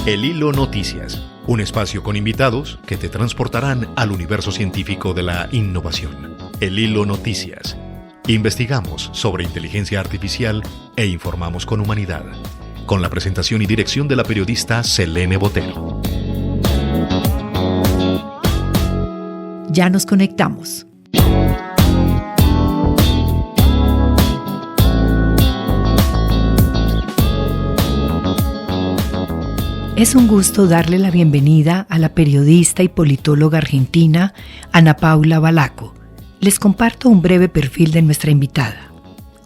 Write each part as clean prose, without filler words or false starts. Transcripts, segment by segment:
El Hilo Noticias, un espacio con invitados que te transportarán al universo científico de la innovación. El Hilo Noticias. Investigamos sobre inteligencia artificial e informamos con humanidad. Con la presentación y dirección de la periodista Selene Botero. Ya nos conectamos. Es un gusto darle la bienvenida a la periodista y politóloga argentina Ana Paula Balaco. Les comparto un breve perfil de nuestra invitada.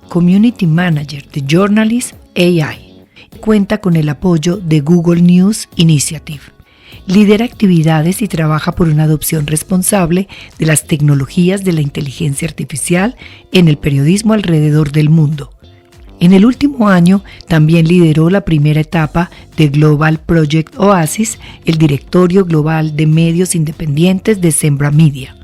Community Manager de Journalist AI. Cuenta con el apoyo de Google News Initiative. Lidera actividades y trabaja por una adopción responsable de las tecnologías de la inteligencia artificial en el periodismo alrededor del mundo. En el último año también lideró la primera etapa de Global Project Oasis, el directorio global de medios independientes de Sembra Media.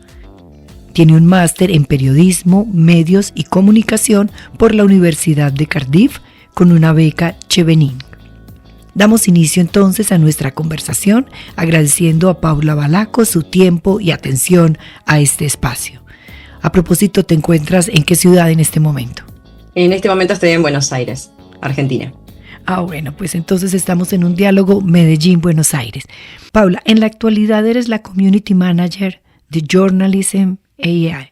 Tiene un máster en periodismo, medios y comunicación por la Universidad de Cardiff con una beca Chevening. Damos inicio entonces a nuestra conversación agradeciendo a Paula Balaco su tiempo y atención a este espacio. A propósito, ¿te encuentras en qué ciudad en este momento? En este momento estoy en Buenos Aires, Argentina. Bueno, pues entonces estamos en un diálogo Medellín-Buenos Aires. Paula, en la actualidad eres la Community Manager de Journalism AI,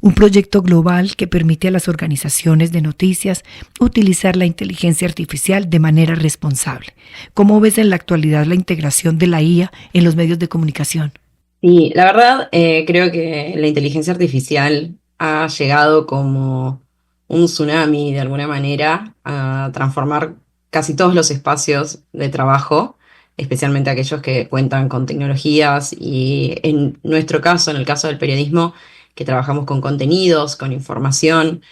un proyecto global que permite a las organizaciones de noticias utilizar la inteligencia artificial de manera responsable. ¿Cómo ves en la actualidad la integración de la IA en los medios de comunicación? Sí, la verdad creo que la inteligencia artificial ha llegado como un tsunami de alguna manera a transformar casi todos los espacios de trabajo, especialmente aquellos que cuentan con tecnologías y en nuestro caso, en el caso del periodismo, que trabajamos con contenidos, con información,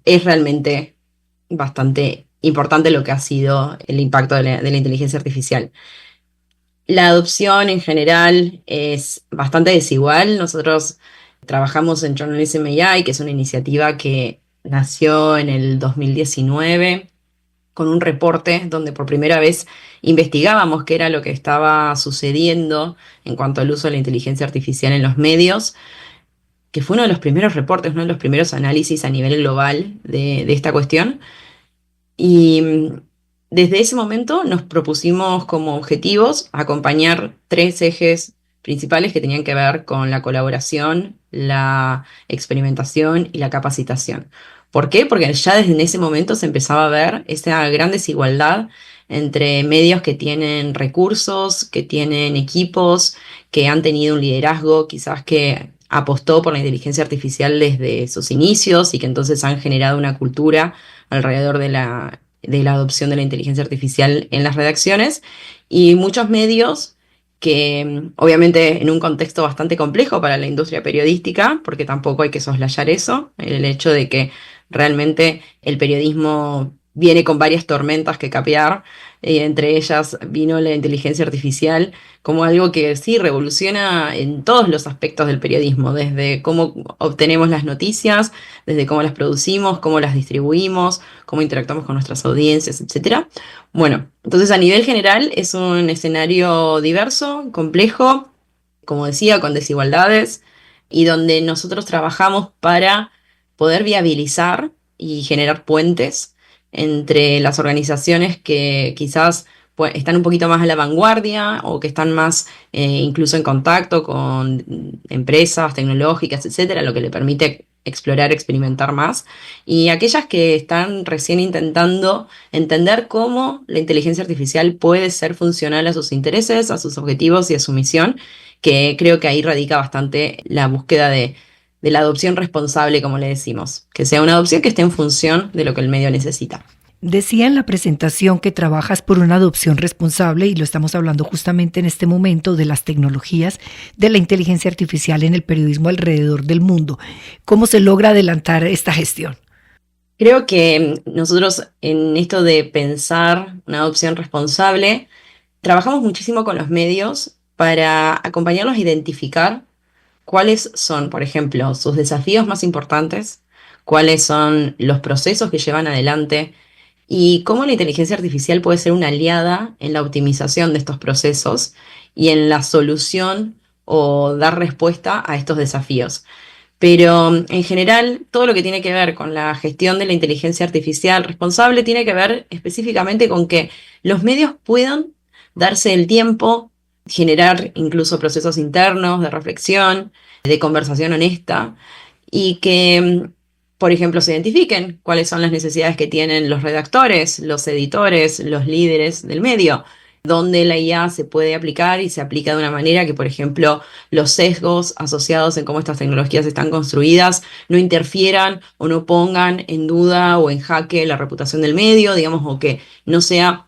es realmente bastante importante lo que ha sido el impacto de la inteligencia artificial. La adopción en general es bastante desigual. Nosotros trabajamos en Journalism AI, que es una iniciativa que nació en el 2019 con un reporte donde por primera vez investigábamos qué era lo que estaba sucediendo en cuanto al uso de la inteligencia artificial en los medios, que fue uno de los primeros reportes, uno de los primeros análisis a nivel global de esta cuestión. Y desde ese momento nos propusimos como objetivos acompañar 3 ejes principales que tenían que ver con la colaboración, la experimentación y la capacitación. ¿Por qué? Porque ya desde ese momento se empezaba a ver esa gran desigualdad entre medios que tienen recursos, que tienen equipos, que han tenido un liderazgo, quizás que apostó por la inteligencia artificial desde sus inicios y que entonces han generado una cultura alrededor de la adopción de la inteligencia artificial en las redacciones, y muchos medios que obviamente en un contexto bastante complejo para la industria periodística, porque tampoco hay que soslayar eso, el hecho de que realmente el periodismo viene con varias tormentas que capear, entre ellas vino la inteligencia artificial como algo que sí revoluciona en todos los aspectos del periodismo, desde cómo obtenemos las noticias, desde cómo las producimos, cómo las distribuimos, cómo interactuamos con nuestras audiencias, etc. Bueno, entonces a nivel general es un escenario diverso, complejo, como decía, con desigualdades, y donde nosotros trabajamos para poder viabilizar y generar puentes entre las organizaciones que quizás están un poquito más a la vanguardia o que están más incluso en contacto con empresas tecnológicas, etcétera, lo que le permite explorar, experimentar más, y aquellas que están recién intentando entender cómo la inteligencia artificial puede ser funcional a sus intereses, a sus objetivos y a su misión, que creo que ahí radica bastante la búsqueda de la adopción responsable, como le decimos, que sea una adopción que esté en función de lo que el medio necesita. Decía en la presentación que trabajas por una adopción responsable, y lo estamos hablando justamente en este momento, de las tecnologías de la inteligencia artificial en el periodismo alrededor del mundo. ¿Cómo se logra adelantar esta gestión? Creo que nosotros en esto de pensar una adopción responsable, trabajamos muchísimo con los medios para acompañarlos a identificar cuáles son, por ejemplo, sus desafíos más importantes, cuáles son los procesos que llevan adelante, y cómo la inteligencia artificial puede ser una aliada en la optimización de estos procesos y en la solución o dar respuesta a estos desafíos. Pero en general, todo lo que tiene que ver con la gestión de la inteligencia artificial responsable tiene que ver específicamente con que los medios puedan darse el tiempo, generar incluso procesos internos de reflexión, de conversación honesta, y que, por ejemplo, se identifiquen cuáles son las necesidades que tienen los redactores, los editores, los líderes del medio, donde la IA se puede aplicar y se aplica de una manera que, por ejemplo, los sesgos asociados en cómo estas tecnologías están construidas no interfieran o no pongan en duda o en jaque la reputación del medio, digamos, o que no sea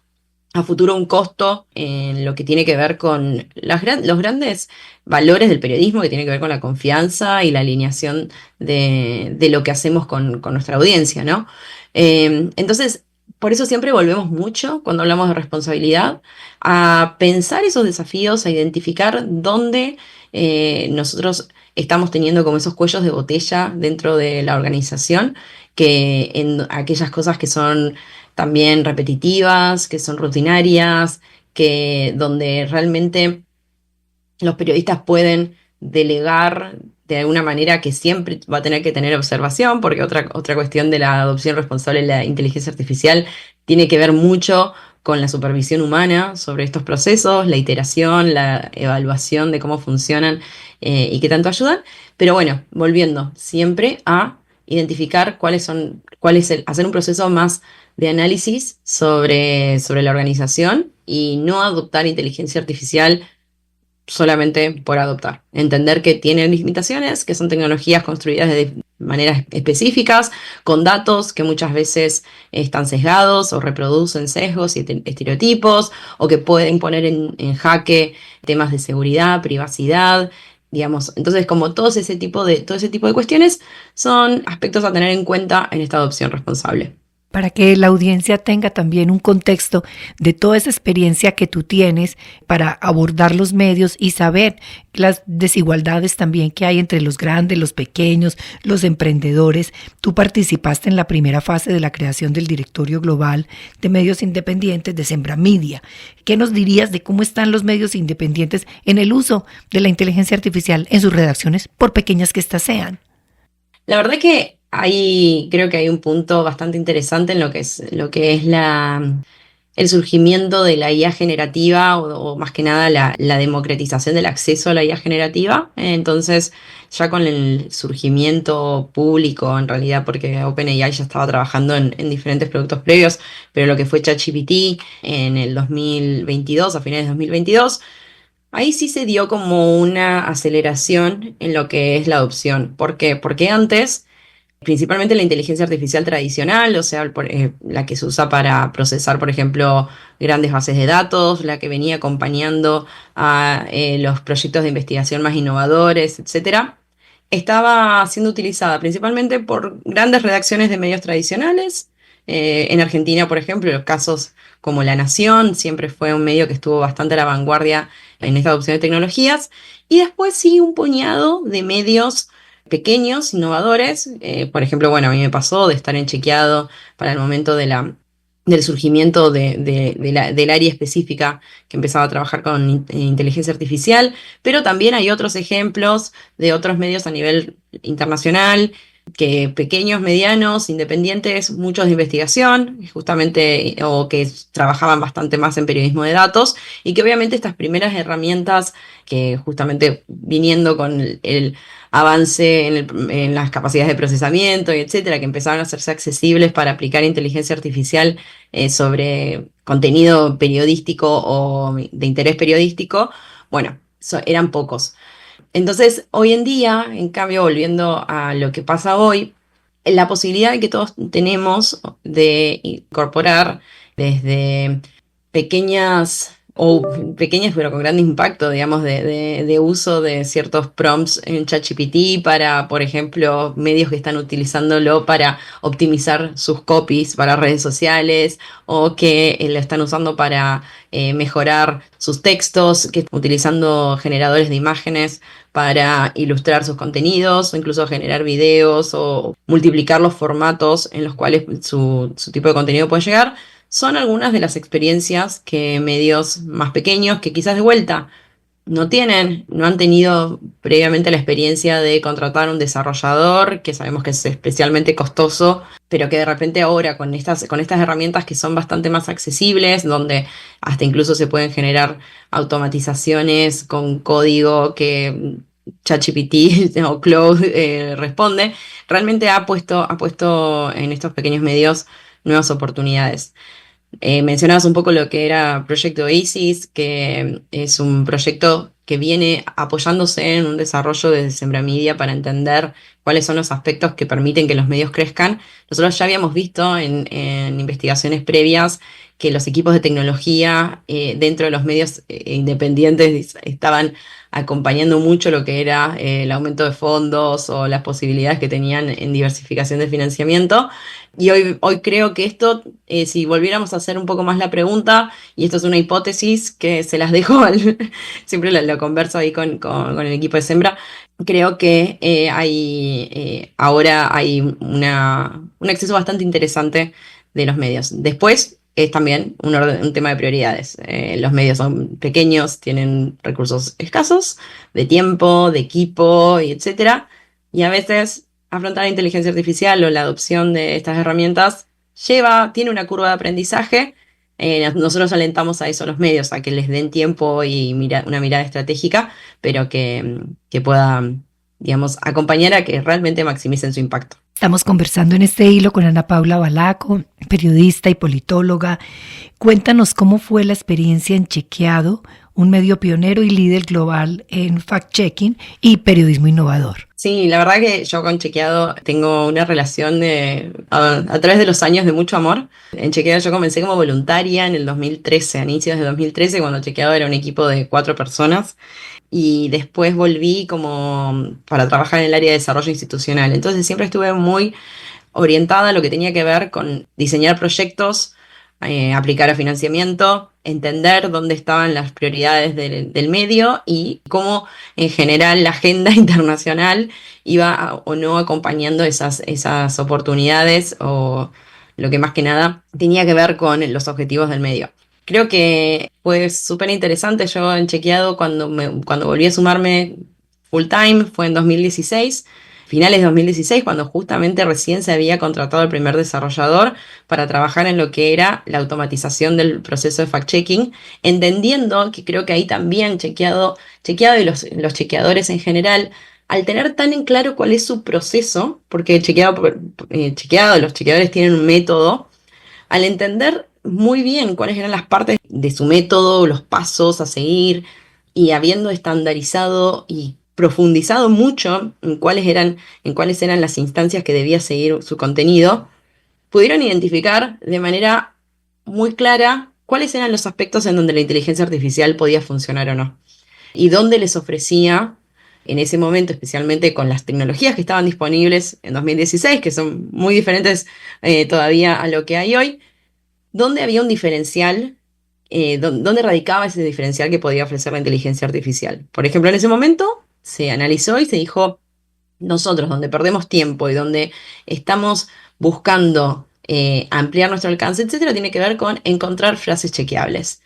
a futuro un costo en lo que tiene que ver con los grandes valores del periodismo, que tiene que ver con la confianza y la alineación de lo que hacemos con nuestra audiencia, ¿no? Entonces, por eso siempre volvemos mucho, cuando hablamos de responsabilidad, a pensar esos desafíos, a identificar dónde nosotros estamos teniendo como esos cuellos de botella dentro de la organización, que en aquellas cosas que son también repetitivas, que son rutinarias, que donde realmente los periodistas pueden delegar de alguna manera, que siempre va a tener que tener observación, porque otra cuestión de la adopción responsable de la inteligencia artificial tiene que ver mucho con la supervisión humana sobre estos procesos, la iteración, la evaluación de cómo funcionan y qué tanto ayudan. Pero bueno, volviendo siempre a identificar hacer un proceso más de análisis sobre la organización y no adoptar inteligencia artificial solamente por adoptar. Entender que tienen limitaciones, que son tecnologías construidas de maneras específicas, con datos que muchas veces están sesgados o reproducen sesgos y estereotipos, o que pueden poner en jaque temas de seguridad, privacidad, digamos. Entonces, como todo ese tipo de cuestiones son aspectos a tener en cuenta en esta adopción responsable. Para que la audiencia tenga también un contexto de toda esa experiencia que tú tienes para abordar los medios y saber las desigualdades también que hay entre los grandes, los pequeños, los emprendedores. Tú participaste en la primera fase de la creación del Directorio Global de Medios Independientes de Sembramedia. ¿Qué nos dirías de cómo están los medios independientes en el uso de la inteligencia artificial en sus redacciones, por pequeñas que éstas sean? La verdad que creo que hay un punto bastante interesante en lo que es el surgimiento de la IA generativa o más que nada la democratización del acceso a la IA generativa. Entonces, ya con el surgimiento público, en realidad, porque OpenAI ya estaba trabajando en diferentes productos previos, pero lo que fue ChatGPT en el 2022, a finales de 2022, ahí sí se dio como una aceleración en lo que es la adopción. ¿Por qué? Porque antes, principalmente la inteligencia artificial tradicional, o sea, la que se usa para procesar, por ejemplo, grandes bases de datos, la que venía acompañando a los proyectos de investigación más innovadores, etcétera, estaba siendo utilizada principalmente por grandes redacciones de medios tradicionales. En Argentina, por ejemplo, los casos como La Nación siempre fue un medio que estuvo bastante a la vanguardia en esta adopción de tecnologías. Y después sí un puñado de medios pequeños, innovadores. Por ejemplo, bueno, a mí me pasó de estar en Chequeado para el momento del surgimiento del área específica que empezaba a trabajar con inteligencia artificial, pero también hay otros ejemplos de otros medios a nivel internacional, que pequeños, medianos, independientes, muchos de investigación, justamente, o que trabajaban bastante más en periodismo de datos, y que obviamente estas primeras herramientas, que justamente viniendo con el avance en las capacidades de procesamiento y etcétera, que empezaron a hacerse accesibles para aplicar inteligencia artificial sobre contenido periodístico o de interés periodístico, bueno, eran pocos. Entonces, hoy en día, en cambio, volviendo a lo que pasa hoy, la posibilidad que todos tenemos de incorporar desde pequeñas o pequeñas pero con gran impacto, digamos, de uso de ciertos prompts en ChatGPT para, por ejemplo, medios que están utilizándolo para optimizar sus copies para redes sociales o que lo están usando para mejorar sus textos, que están utilizando generadores de imágenes para ilustrar sus contenidos o incluso generar videos o multiplicar los formatos en los cuales su tipo de contenido puede llegar. Son algunas de las experiencias que medios más pequeños, que quizás de vuelta no han tenido previamente la experiencia de contratar un desarrollador, que sabemos que es especialmente costoso, pero que de repente ahora con estas herramientas que son bastante más accesibles, donde hasta incluso se pueden generar automatizaciones con código que ChatGPT o Claude responde, realmente ha puesto en estos pequeños medios nuevas oportunidades. Mencionabas un poco lo que era Proyecto Oasis, que es un proyecto que viene apoyándose en un desarrollo de Sembramedia para entender cuáles son los aspectos que permiten que los medios crezcan. Nosotros ya habíamos visto en investigaciones previas que los equipos de tecnología dentro de los medios independientes estaban acompañando mucho lo que era el aumento de fondos o las posibilidades que tenían en diversificación de financiamiento. Y hoy creo que esto, si volviéramos a hacer un poco más la pregunta, y esto es una hipótesis que se las dejo, siempre lo converso ahí con el equipo de Sembra, creo que ahora hay un acceso bastante interesante de los medios. Después es también un tema de prioridades. Los medios son pequeños, tienen recursos escasos de tiempo, de equipo, y etcétera. Y a veces afrontar la inteligencia artificial o la adopción de estas herramientas tiene una curva de aprendizaje. Nosotros alentamos a eso a los medios, a que les den tiempo y una mirada estratégica, pero que pueda, digamos, acompañar a que realmente maximicen su impacto. Estamos conversando en este hilo con Ana Paula Balaco, periodista y politóloga. Cuéntanos cómo fue la experiencia en Chequeado, un medio pionero y líder global en fact-checking y periodismo innovador. Sí, la verdad que yo con Chequeado tengo una relación a través de los años de mucho amor. En Chequeado yo comencé como voluntaria en el 2013, a inicios de 2013, cuando Chequeado era un equipo de 4 personas. Y después volví como para trabajar en el área de desarrollo institucional. Entonces siempre estuve muy orientada a lo que tenía que ver con diseñar proyectos, aplicar a financiamiento, entender dónde estaban las prioridades del medio y cómo en general la agenda internacional iba o no acompañando esas oportunidades o lo que más que nada tenía que ver con los objetivos del medio. Creo que fue súper interesante. Yo en Chequeado, cuando volví a sumarme full time, fue en 2016, finales de 2016, cuando justamente recién se había contratado el primer desarrollador para trabajar en lo que era la automatización del proceso de fact-checking, entendiendo que creo que ahí también Chequeado y los chequeadores en general, al tener tan en claro cuál es su proceso, porque los chequeadores tienen un método, al entender muy bien cuáles eran las partes de su método, los pasos a seguir, y habiendo estandarizado y profundizado mucho en cuáles eran las instancias que debía seguir su contenido, pudieron identificar de manera muy clara cuáles eran los aspectos en donde la inteligencia artificial podía funcionar o no, y dónde les ofrecía en ese momento, especialmente con las tecnologías que estaban disponibles en 2016, que son muy diferentes todavía a lo que hay hoy, dónde había un diferencial, dónde radicaba ese diferencial que podía ofrecer la inteligencia artificial. Por ejemplo, en ese momento se analizó y se dijo, nosotros donde perdemos tiempo y donde estamos buscando ampliar nuestro alcance, etcétera, tiene que ver con encontrar frases chequeables.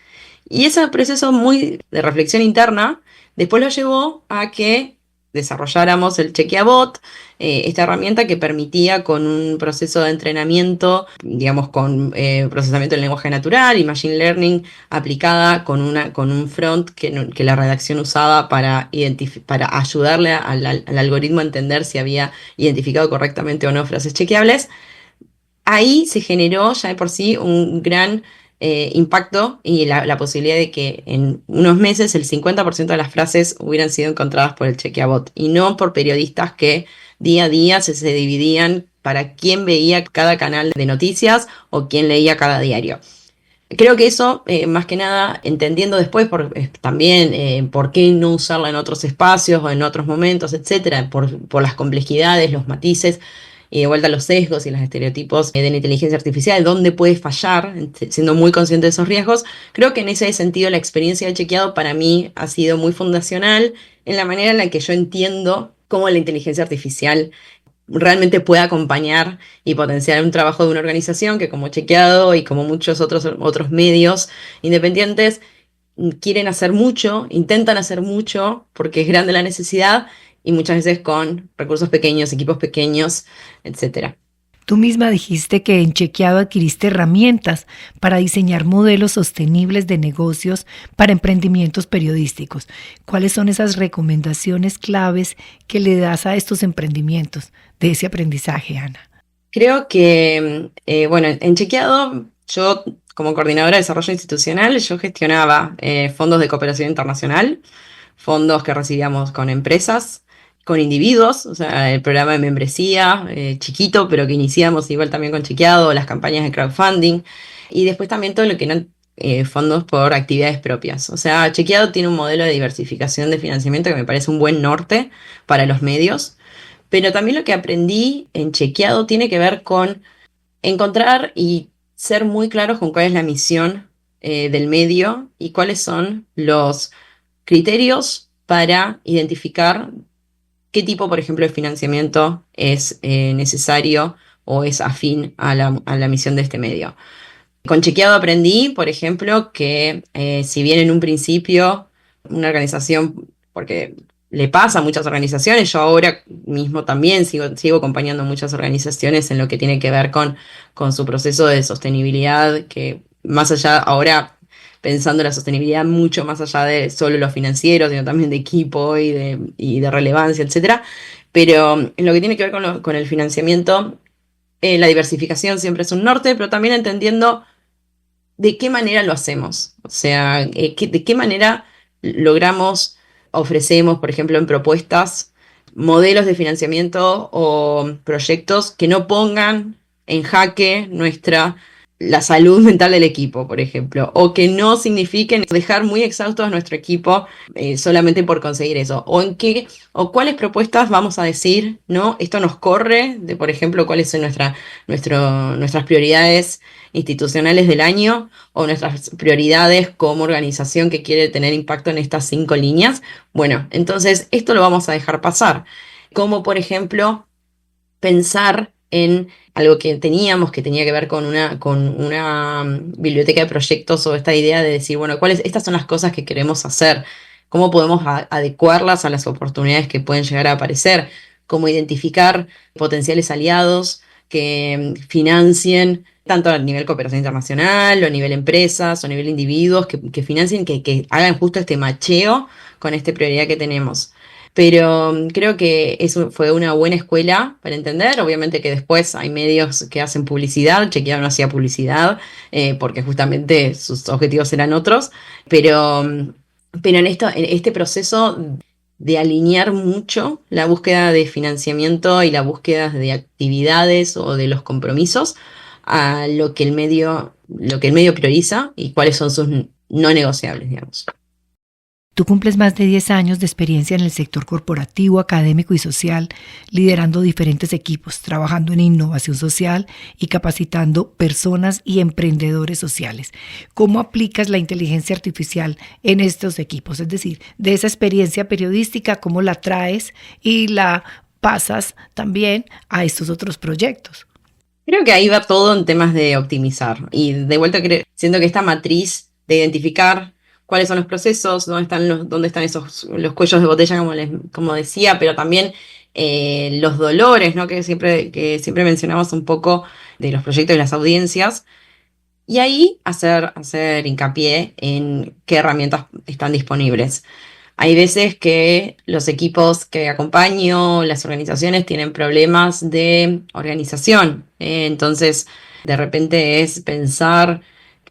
Y ese proceso muy de reflexión interna después lo llevó a que desarrolláramos el Chequeabot, esta herramienta que permitía con un proceso de entrenamiento, digamos con procesamiento del lenguaje natural y machine learning aplicada con un front que la redacción usaba para ayudarle al algoritmo a entender si había identificado correctamente o no frases chequeables. Ahí se generó ya de por sí un gran impacto y la posibilidad de que en unos meses el 50% de las frases hubieran sido encontradas por el Chequeabot y no por periodistas que día a día se dividían para quién veía cada canal de noticias o quién leía cada diario. Creo que eso, más que nada, entendiendo después también por qué no usarla en otros espacios o en otros momentos, etcétera, por las complejidades, los matices y de vuelta los sesgos y los estereotipos de la inteligencia artificial, dónde puede fallar, siendo muy consciente de esos riesgos. Creo que en ese sentido la experiencia de chequeado para mí ha sido muy fundacional en la manera en la que yo entiendo cómo la inteligencia artificial realmente puede acompañar y potenciar un trabajo de una organización que, como Chequeado y como muchos otros medios independientes, quieren hacer mucho, intentan hacer mucho porque es grande la necesidad y muchas veces con recursos pequeños, equipos pequeños, etcétera. Tú misma dijiste que en Chequeado adquiriste herramientas para diseñar modelos sostenibles de negocios para emprendimientos periodísticos. ¿Cuáles son esas recomendaciones claves que le das a estos emprendimientos de ese aprendizaje, Ana? Creo que, bueno, en Chequeado, yo como coordinadora de desarrollo institucional, yo gestionaba fondos de cooperación internacional, fondos que recibíamos con empresas, con individuos, o sea, el programa de membresía, chiquito, pero que iniciamos igual también con Chequeado, las campañas de crowdfunding, y después también todo lo que eran fondos por actividades propias. O sea, Chequeado tiene un modelo de diversificación de financiamiento que me parece un buen norte para los medios, pero también lo que aprendí en Chequeado tiene que ver con encontrar y ser muy claros con cuál es la misión del medio y cuáles son los criterios para identificar qué tipo, por ejemplo, de financiamiento es necesario o es afín a la misión de este medio. Con Chequeado aprendí, por ejemplo, que si bien en un principio una organización, porque le pasa a muchas organizaciones, yo ahora mismo también sigo acompañando a muchas organizaciones en lo que tiene que ver con su proceso de sostenibilidad, que más allá, ahora pensando en la sostenibilidad mucho más allá de solo lo financiero, sino también de equipo y de relevancia, etcétera. Pero en lo que tiene que ver con el financiamiento, la diversificación siempre es un norte, pero también entendiendo de qué manera lo hacemos. O sea, de qué manera logramos, ofrecemos, por ejemplo, en propuestas, modelos de financiamiento o proyectos que no pongan en jaque la salud mental del equipo, por ejemplo, o que no signifiquen dejar muy exhaustos a nuestro equipo solamente por conseguir eso, o cuáles propuestas vamos a decir, ¿no? Esto nos corre de, por ejemplo, cuáles son nuestras prioridades institucionales del año o nuestras prioridades como organización que quiere tener impacto en estas 5 líneas. Bueno, entonces esto lo vamos a dejar pasar. Como por ejemplo pensar en algo que teníamos que tenía que ver con una biblioteca de proyectos o esta idea de decir, bueno, estas son las cosas que queremos hacer, cómo podemos adecuarlas a las oportunidades que pueden llegar a aparecer, cómo identificar potenciales aliados que financien tanto a nivel cooperación internacional, o a nivel empresas, o a nivel individuos, que financien, que hagan justo este macheo con esta prioridad que tenemos. Pero creo que eso fue una buena escuela para entender. Obviamente que después hay medios que hacen publicidad, Chequeado no hacía publicidad, porque justamente sus objetivos eran otros, pero en este proceso de alinear mucho la búsqueda de financiamiento y la búsqueda de actividades o de los compromisos a lo que el medio prioriza y cuáles son sus no negociables, digamos. Tú cumples más de 10 años de experiencia en el sector corporativo, académico y social, liderando diferentes equipos, trabajando en innovación social y capacitando personas y emprendedores sociales. ¿Cómo aplicas la inteligencia artificial en estos equipos? Es decir, de esa experiencia periodística, ¿cómo la traes y la pasas también a estos otros proyectos? Creo que ahí va todo en temas de optimizar. Y de vuelta siento que esta matriz de identificar cuáles son los procesos, dónde están los cuellos de botella, como decía, pero también los dolores, ¿no? Que siempre mencionamos un poco de los proyectos y las audiencias. Y ahí hacer hincapié en qué herramientas están disponibles. Hay veces que los equipos que acompaño, las organizaciones tienen problemas de organización. Entonces, de repente es pensar,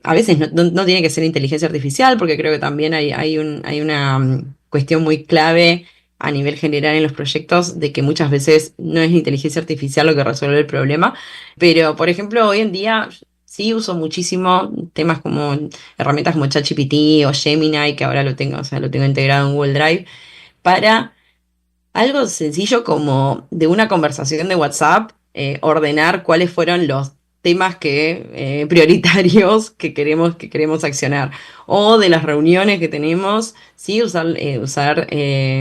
a veces no tiene que ser inteligencia artificial, porque creo que también hay una cuestión muy clave a nivel general en los proyectos de que muchas veces no es la inteligencia artificial lo que resuelve el problema. Pero, por ejemplo, hoy en día sí uso muchísimo temas como herramientas como ChatGPT o Gemini, que ahora lo tengo, o sea, lo tengo integrado en Google Drive, para algo sencillo como de una conversación de WhatsApp, ordenar cuáles fueron los temas prioritarios que queremos accionar. O de las reuniones que tenemos, sí, usar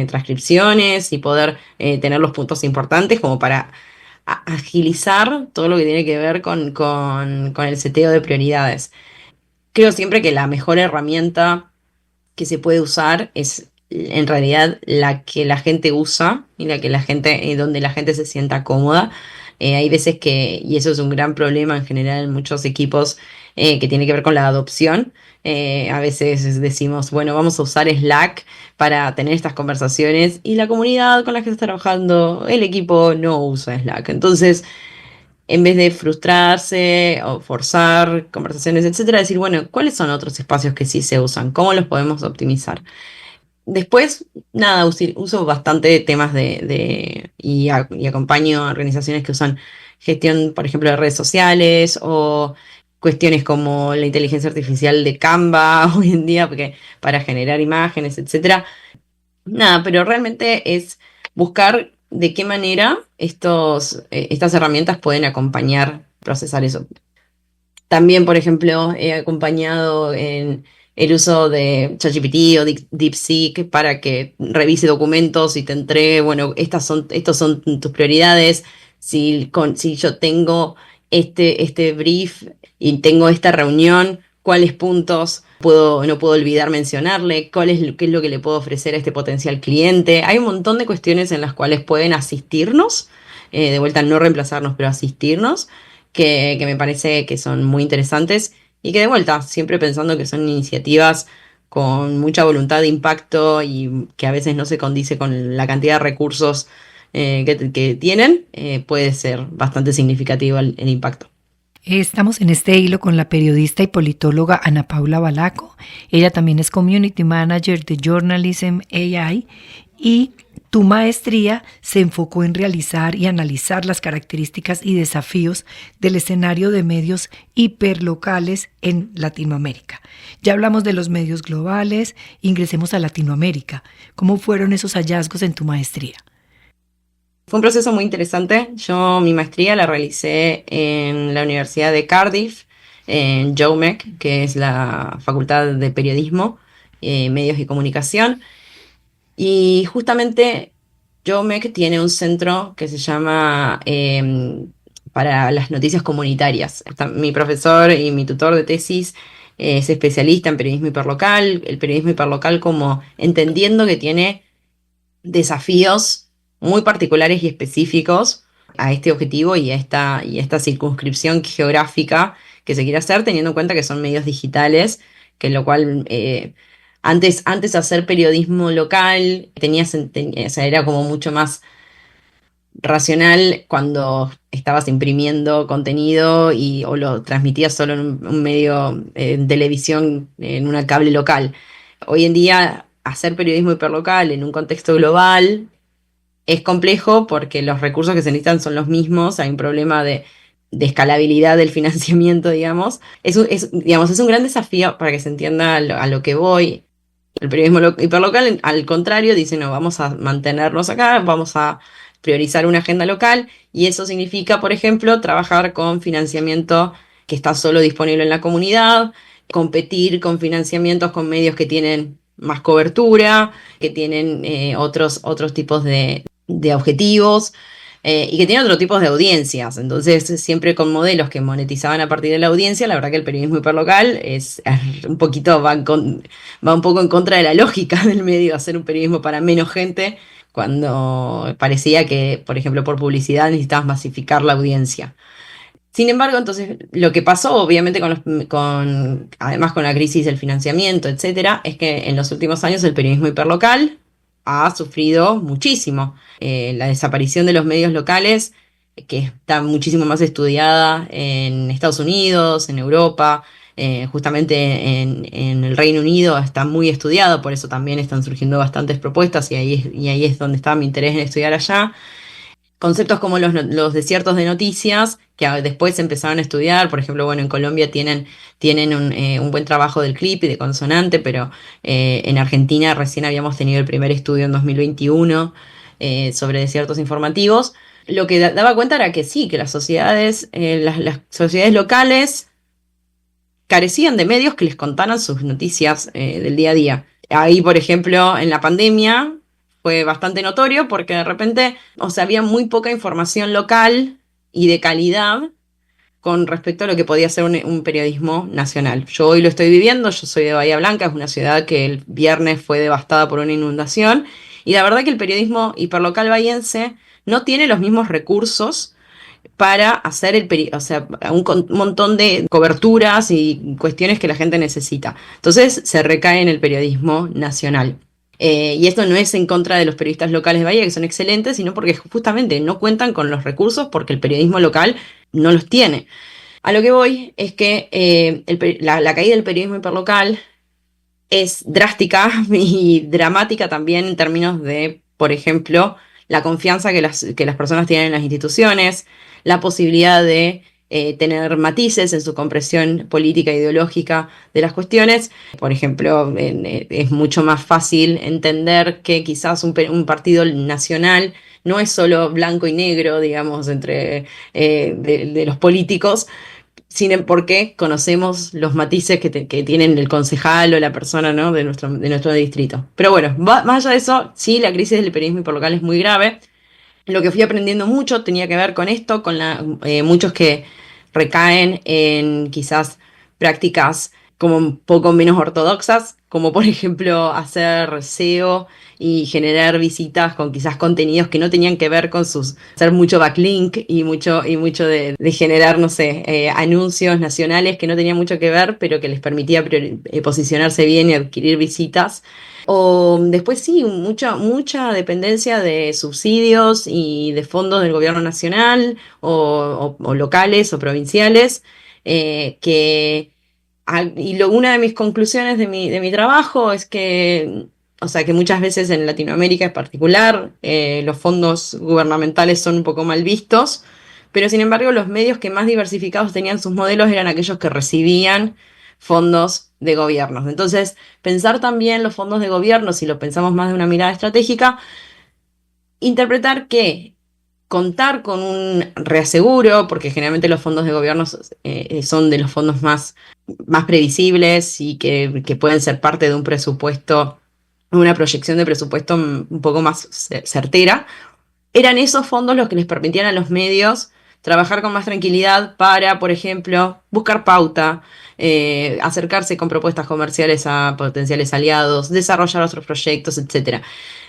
transcripciones y poder tener los puntos importantes como para agilizar todo lo que tiene que ver con el seteo de prioridades. Creo siempre que la mejor herramienta que se puede usar es en realidad la que la gente usa y la que la gente, donde la gente se sienta cómoda. Hay veces que, y eso es un gran problema en general en muchos equipos, que tiene que ver con la adopción. A veces decimos, bueno, vamos a usar Slack para tener estas conversaciones y la comunidad con la que está trabajando, el equipo no usa Slack. Entonces, en vez de frustrarse o forzar conversaciones, etcétera, decir, bueno, ¿cuáles son otros espacios que sí se usan? ¿Cómo los podemos optimizar? Después, nada, uso bastante temas y acompaño a organizaciones que usan gestión, por ejemplo, de redes sociales o cuestiones como la inteligencia artificial de Canva hoy en día, porque para generar imágenes, etcétera. Nada, pero realmente es buscar de qué manera estas herramientas pueden acompañar, procesar eso. También, por ejemplo, he acompañado en el uso de ChatGPT o DeepSeek para que revise documentos y te entregue, bueno, estos son tus prioridades. Si yo tengo este brief y tengo esta reunión, ¿cuáles puntos no puedo olvidar mencionarle? ¿Qué es lo que le puedo ofrecer a este potencial cliente? Hay un montón de cuestiones en las cuales pueden asistirnos, de vuelta no reemplazarnos, pero asistirnos que me parece que son muy interesantes y que de vuelta, siempre pensando que son iniciativas con mucha voluntad de impacto y que a veces no se condice con la cantidad de recursos que tienen, puede ser bastante significativo el impacto. Estamos en este hilo con la periodista y politóloga Ana Paula Balaco. Ella también es Community Manager de Journalism AI y tu maestría se enfocó en realizar y analizar las características y desafíos del escenario de medios hiperlocales en Latinoamérica. Ya hablamos de los medios globales, ingresemos a Latinoamérica. ¿Cómo fueron esos hallazgos en tu maestría? Fue un proceso muy interesante. Yo mi maestría la realicé en la Universidad de Cardiff, en JOMEC, que es la Facultad de Periodismo, Medios y Comunicación. Y justamente JOMEC tiene un centro que se llama para las noticias comunitarias. Mi profesor y mi tutor de tesis es especialista en periodismo hiperlocal, el periodismo hiperlocal como entendiendo que tiene desafíos muy particulares y específicos a este objetivo y a esta circunscripción geográfica que se quiere hacer, teniendo en cuenta que son medios digitales, que lo cual antes hacer periodismo local o sea, era como mucho más racional cuando estabas imprimiendo contenido o lo transmitías solo en un medio en televisión, en una cable local. Hoy en día, hacer periodismo hiperlocal en un contexto global es complejo porque los recursos que se necesitan son los mismos, hay un problema de escalabilidad del financiamiento, digamos. Digamos, es un gran desafío para que se entienda a lo que voy. El periodismo hiperlocal, al contrario, dice, no, vamos a mantenernos acá, vamos a priorizar una agenda local y eso significa, por ejemplo, trabajar con financiamiento que está solo disponible en la comunidad, competir con financiamientos con medios que tienen más cobertura, que tienen otros tipos de objetivos y que tienen otros tipos de audiencias. Entonces, siempre con modelos que monetizaban a partir de la audiencia, la verdad que el periodismo hiperlocal es un poquito, va un poco en contra de la lógica del medio, hacer un periodismo para menos gente, cuando parecía que, por ejemplo, por publicidad necesitabas masificar la audiencia. Sin embargo, entonces, lo que pasó, obviamente, además con la crisis del financiamiento, etcétera, es que en los últimos años el periodismo hiperlocal ha sufrido muchísimo. La desaparición de los medios locales, que está muchísimo más estudiada en Estados Unidos, en Europa, justamente en el Reino Unido está muy estudiado, por eso también están surgiendo bastantes propuestas y ahí es donde está mi interés en estudiar allá. Conceptos como los desiertos de noticias, que después se empezaron a estudiar, por ejemplo, bueno, en Colombia tienen un buen trabajo del clip y de consonante, pero en Argentina recién habíamos tenido el primer estudio en 2021 sobre desiertos informativos. Lo que daba cuenta era que sí, que las sociedades, las sociedades locales carecían de medios que les contaran sus noticias del día a día. Ahí, por ejemplo, en la pandemia fue bastante notorio porque de repente, o sea, había muy poca información local y de calidad con respecto a lo que podía ser un periodismo nacional. Yo hoy lo estoy viviendo, yo soy de Bahía Blanca, es una ciudad que el viernes fue devastada por una inundación, y la verdad que el periodismo hiperlocal bahiense no tiene los mismos recursos para hacer o sea, un montón de coberturas y cuestiones que la gente necesita. Entonces se recae en el periodismo nacional. Y esto no es en contra de los periodistas locales de Bahía, que son excelentes, sino porque justamente no cuentan con los recursos porque el periodismo local no los tiene. A lo que voy es que la caída del periodismo hiperlocal es drástica y dramática también en términos de, por ejemplo, la confianza que las personas tienen en las instituciones, la posibilidad de tener matices en su comprensión política e ideológica de las cuestiones. Por ejemplo, es mucho más fácil entender que quizás un partido nacional no es solo blanco y negro, digamos, entre de los políticos, sin porque conocemos los matices que tienen el concejal o la persona, ¿no? de nuestro distrito. Pero bueno, más allá de eso, sí, la crisis del periodismo hiperlocal es muy grave. Lo que fui aprendiendo mucho tenía que ver con esto, con muchos que recaen en quizás prácticas como un poco menos ortodoxas, como por ejemplo hacer SEO y generar visitas con quizás contenidos que no tenían que ver con hacer mucho backlink y mucho de generar, no sé, anuncios nacionales que no tenían mucho que ver, pero que les permitía posicionarse bien y adquirir visitas. O después sí, mucha dependencia de subsidios y de fondos del gobierno nacional o locales o provinciales, una de mis conclusiones de mi trabajo es que, o sea, que muchas veces en Latinoamérica en particular, los fondos gubernamentales son un poco mal vistos, pero sin embargo los medios que más diversificados tenían sus modelos eran aquellos que recibían fondos de gobiernos. Entonces, pensar también los fondos de gobierno, si lo pensamos más de una mirada estratégica, interpretar que contar con un reaseguro, porque generalmente los fondos de gobierno son de los fondos más previsibles y que pueden ser parte de un presupuesto, una proyección de presupuesto un poco más certera, eran esos fondos los que les permitían a los medios trabajar con más tranquilidad para, por ejemplo, buscar pauta, acercarse con propuestas comerciales a potenciales aliados, desarrollar otros proyectos, etcétera.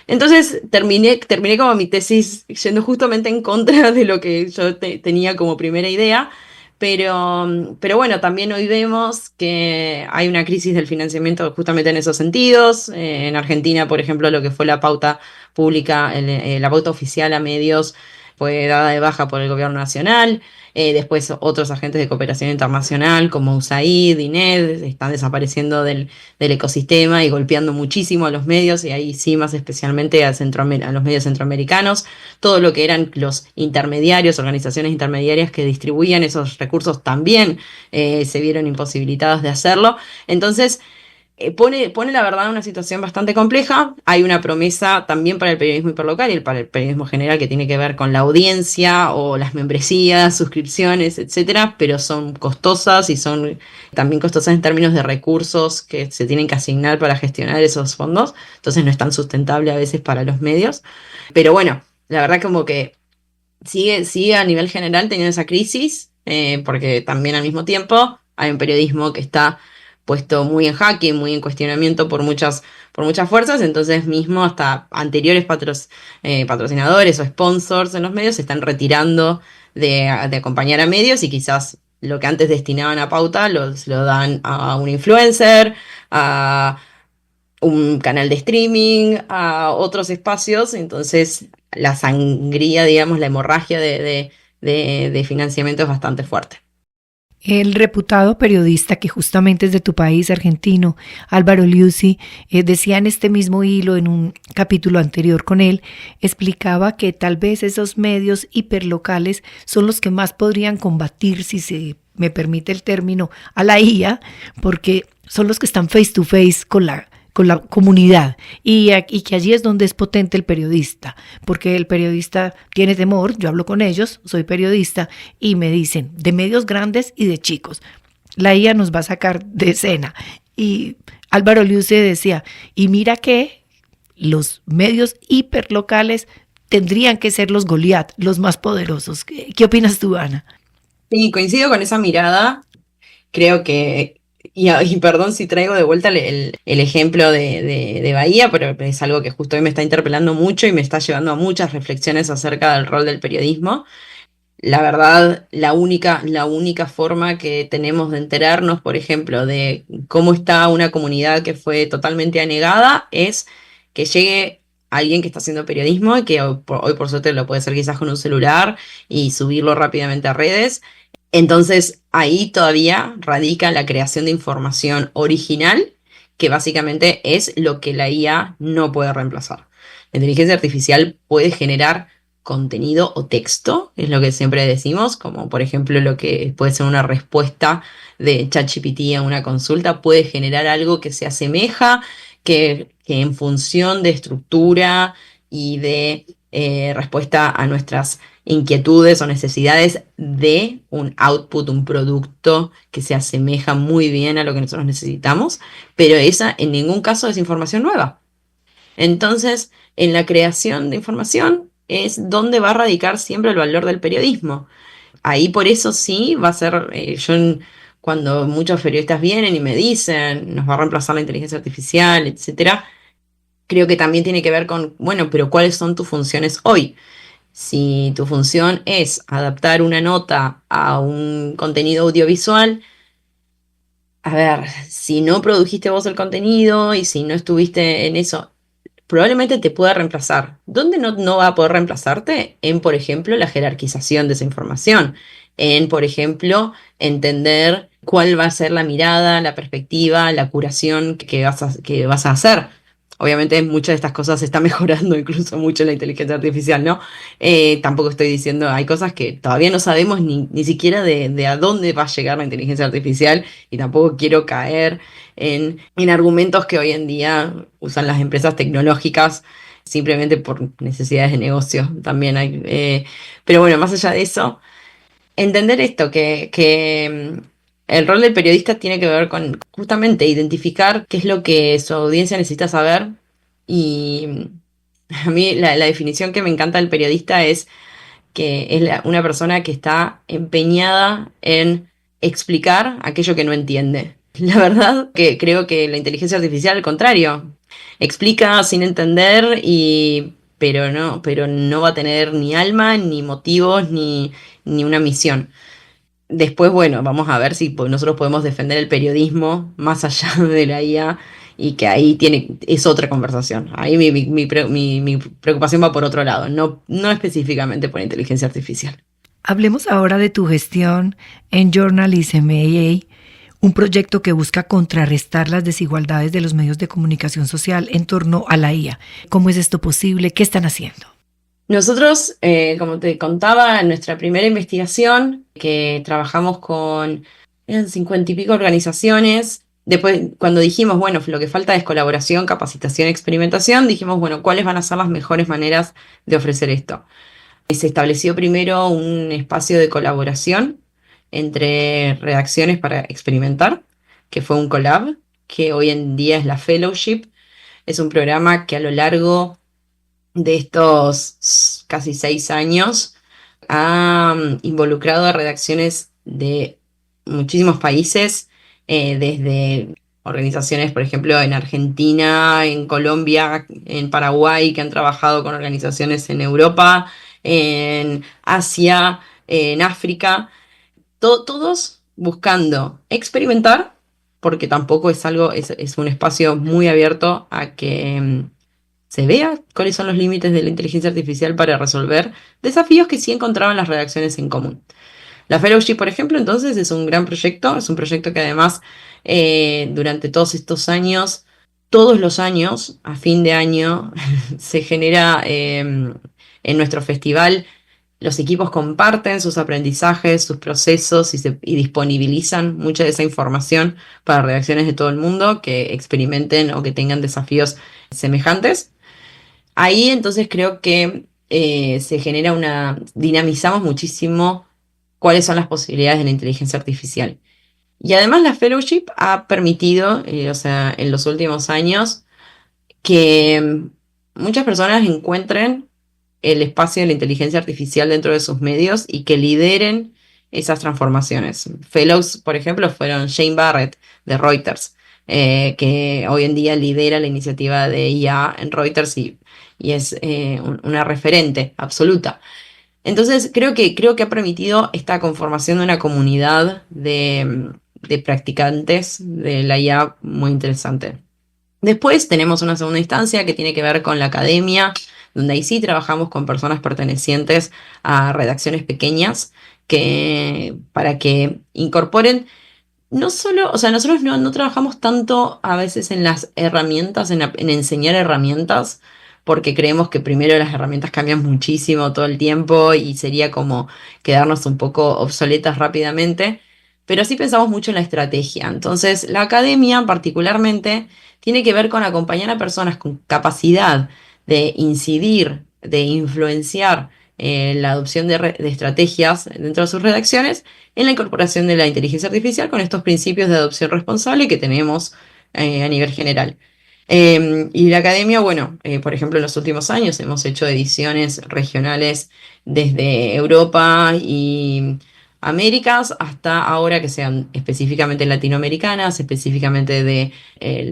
Entonces terminé como mi tesis yendo justamente en contra de lo que yo tenía como primera idea, pero bueno, también hoy vemos que hay una crisis del financiamiento justamente en esos sentidos. En Argentina, por ejemplo, lo que fue la pauta pública, la pauta oficial a medios fue dada de baja por el gobierno nacional. Después otros agentes de cooperación internacional como USAID, INED, están desapareciendo del ecosistema y golpeando muchísimo a los medios, y ahí sí más especialmente a los medios centroamericanos. Todo lo que eran los intermediarios, organizaciones intermediarias que distribuían esos recursos también se vieron imposibilitados de hacerlo. Entonces, pone la verdad en una situación bastante compleja. Hay una promesa también para el periodismo hiperlocal y para el periodismo general que tiene que ver con la audiencia o las membresías, suscripciones, etcétera, pero son costosas y son también costosas en términos de recursos que se tienen que asignar para gestionar esos fondos. Entonces no es tan sustentable a veces para los medios. Pero bueno, la verdad como que sigue a nivel general teniendo esa crisis, porque también al mismo tiempo hay un periodismo que está puesto muy en jaque, muy en cuestionamiento por muchas fuerzas. Entonces mismo hasta anteriores patrocinadores o sponsors en los medios se están retirando de acompañar a medios, y quizás lo que antes destinaban a pauta lo dan a un influencer, a un canal de streaming, a otros espacios. Entonces la sangría, digamos, la hemorragia de financiamiento es bastante fuerte. El reputado periodista que justamente es de tu país, argentino, Álvaro Liuzzi, decía en este mismo hilo, en un capítulo anterior con él, explicaba que tal vez esos medios hiperlocales son los que más podrían combatir, si se me permite el término, a la IA, porque son los que están face to face con la comunidad y que allí es donde es potente el periodista, porque el periodista tiene temor. Yo hablo con ellos, soy periodista, y me dicen de medios grandes y de chicos, la IA nos va a sacar de escena. Y Álvaro Liuzzi decía, y mira que los medios hiperlocales tendrían que ser los Goliat, los más poderosos. ¿Qué opinas tú, Ana? Sí, coincido con esa mirada. Creo que, y perdón si traigo de vuelta el ejemplo de Bahía, pero es algo que justo hoy me está interpelando mucho y me está llevando a muchas reflexiones acerca del rol del periodismo. La verdad, la única forma que tenemos de enterarnos, por ejemplo, de cómo está una comunidad que fue totalmente anegada, es que llegue alguien que está haciendo periodismo y que hoy por suerte lo puede hacer quizás con un celular y subirlo rápidamente a redes. Entonces ahí todavía radica la creación de información original, que básicamente es lo que la IA no puede reemplazar. La inteligencia artificial puede generar contenido o texto, es lo que siempre decimos, como por ejemplo lo que puede ser una respuesta de ChatGPT a una consulta, puede generar algo que se asemeja, que en función de estructura y de respuesta a nuestras inquietudes o necesidades de un output, un producto que se asemeja muy bien a lo que nosotros necesitamos, pero esa en ningún caso es información nueva. Entonces, en la creación de información es donde va a radicar siempre el valor del periodismo. Ahí por eso sí va a ser, cuando muchos periodistas vienen y me dicen, nos va a reemplazar la inteligencia artificial, etcétera, creo que también tiene que ver con, bueno, pero ¿cuáles son tus funciones hoy? Si tu función es adaptar una nota a un contenido audiovisual, a ver, si no produjiste vos el contenido y si no estuviste en eso, probablemente te pueda reemplazar. ¿Dónde no va a poder reemplazarte? En, por ejemplo, la jerarquización de esa información. En, por ejemplo, entender cuál va a ser la mirada, la perspectiva, la curación que vas a hacer. Obviamente muchas de estas cosas se está mejorando incluso mucho la inteligencia artificial, ¿no? Tampoco estoy diciendo, hay cosas que todavía no sabemos ni siquiera de a dónde va a llegar la inteligencia artificial, y tampoco quiero caer en argumentos que hoy en día usan las empresas tecnológicas simplemente por necesidades de negocio. También hay, pero bueno, más allá de eso, entender esto, que el rol del periodista tiene que ver con justamente identificar qué es lo que su audiencia necesita saber. Y a mí la definición que me encanta del periodista es que es una persona que está empeñada en explicar aquello que no entiende. La verdad que creo que la inteligencia artificial, al contrario, explica sin entender, pero no va a tener ni alma, ni motivos, ni una misión. Después, bueno, vamos a ver si nosotros podemos defender el periodismo más allá de la IA, y que ahí es otra conversación. Ahí mi preocupación va por otro lado, no específicamente por inteligencia artificial. Hablemos ahora de tu gestión en Journalism AA, un proyecto que busca contrarrestar las desigualdades de los medios de comunicación social en torno a la IA. ¿Cómo es esto posible? ¿Qué están haciendo? Nosotros, como te contaba, en nuestra primera investigación, que trabajamos con 50 y pico organizaciones, después cuando dijimos, bueno, lo que falta es colaboración, capacitación, experimentación, dijimos, bueno, ¿cuáles van a ser las mejores maneras de ofrecer esto? Se estableció primero un espacio de colaboración entre redacciones para experimentar, que fue un collab, que hoy en día es la Fellowship. Es un programa que a lo largo de estos casi 6 años ha involucrado a redacciones de muchísimos países, desde organizaciones, por ejemplo, en Argentina, en Colombia, en Paraguay, que han trabajado con organizaciones en Europa, en Asia, en África, todos buscando experimentar, porque tampoco es un espacio muy abierto a que se vea cuáles son los límites de la inteligencia artificial para resolver desafíos que sí encontraban las redacciones en común. La Fellowship, por ejemplo, entonces es un gran proyecto, es un proyecto que además durante todos estos años, todos los años, a fin de año, se genera en nuestro festival. Los equipos comparten sus aprendizajes, sus procesos y disponibilizan mucha de esa información para redacciones de todo el mundo que experimenten o que tengan desafíos semejantes. Ahí entonces creo que se genera dinamizamos muchísimo cuáles son las posibilidades de la inteligencia artificial. Y además la fellowship ha permitido, o sea, en los últimos años, que muchas personas encuentren el espacio de la inteligencia artificial dentro de sus medios y que lideren esas transformaciones. Fellows, por ejemplo, fueron Shane Barrett de Reuters, que hoy en día lidera la iniciativa de IA en Reuters y es una referente absoluta. Entonces, creo que ha permitido esta conformación de una comunidad de practicantes de la IA muy interesante. Después tenemos una segunda instancia que tiene que ver con la academia, donde ahí sí trabajamos con personas pertenecientes a redacciones pequeñas para que incorporen no solo, o sea, nosotros no trabajamos tanto a veces en las herramientas, en enseñar herramientas, porque creemos que primero las herramientas cambian muchísimo todo el tiempo y sería como quedarnos un poco obsoletas rápidamente, pero sí pensamos mucho en la estrategia. Entonces, la academia particularmente tiene que ver con acompañar a personas con capacidad de incidir, de influenciar la adopción de estrategias dentro de sus redacciones en la incorporación de la inteligencia artificial con estos principios de adopción responsable que tenemos a nivel general. Y la academia, bueno, por ejemplo, en los últimos años hemos hecho ediciones regionales desde Europa y Américas hasta ahora que sean específicamente latinoamericanas, específicamente de